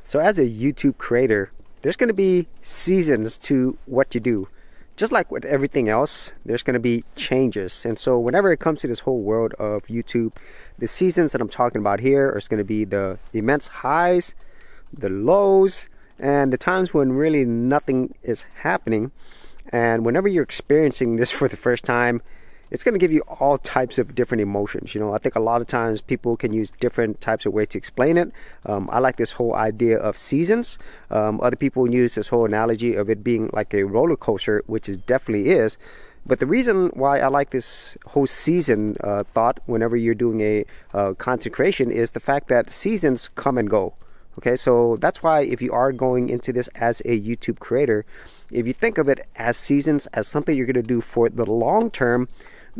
So as a YouTube creator, there's going to be seasons to what you do. Just like with everything else, there's going to be changes. And so whenever it comes to this whole world of YouTube, the seasons that I'm talking about here are going to be the immense highs, the lows, and the times when really nothing is happening. And whenever you're experiencing this for the first time, it's going to give you all types of different emotions. You know, I think a lot of times people can use different types of ways to explain it. I like this whole idea of seasons. Other people use this whole analogy of it being like a roller coaster, which it definitely is. But the reason why I like this whole season thought whenever you're doing a content creation is the fact that seasons come and go. Okay, so that's why if you are going into this as a YouTube creator, if you think of it as seasons, as something you're going to do for the long term,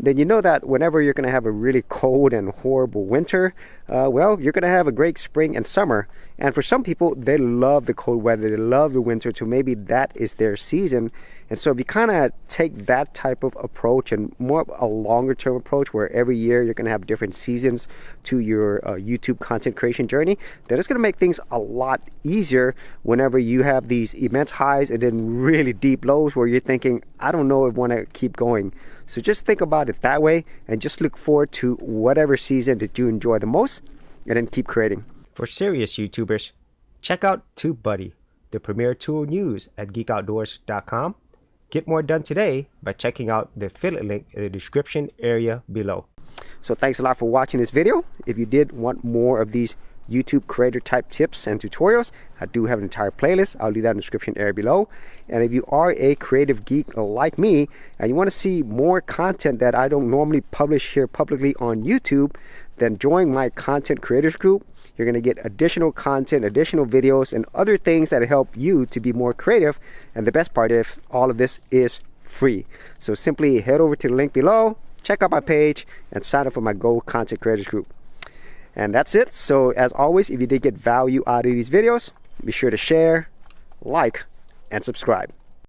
then you know that whenever you're going to have a really cold and horrible winter, well, you're going to have a great spring and summer. And for some people, they love the cold weather, they love the winter, so maybe that is their season. And so if you kind of take that type of approach and more of a longer term approach where every year you're going to have different seasons to your YouTube content creation journey, then it's going to make things a lot easier whenever you have these immense highs and then really deep lows where you're thinking, I don't know if I want to keep going. So just think about it that way and just look forward to whatever season that you enjoy the most and then keep creating. For serious YouTubers, check out TubeBuddy, the premier tool news at geekoutdoors.com. Get more done today by checking out the affiliate link in the description area below. So thanks a lot for watching this video. If you did want more of these YouTube creator type tips and tutorials, I do have an entire playlist. I'll leave that in the description area below. And if you are a creative geek like me and you want to see more content that I don't normally publish here publicly on YouTube, then join my content creators group. You're going to get additional content, additional videos, and other things that help you to be more creative. And the best part is all of this is free. So simply head over to the link below, check out my page, and sign up for my Go Content Creators group. And that's it. So as always, if you did get value out of these videos, be sure to share, like, and subscribe.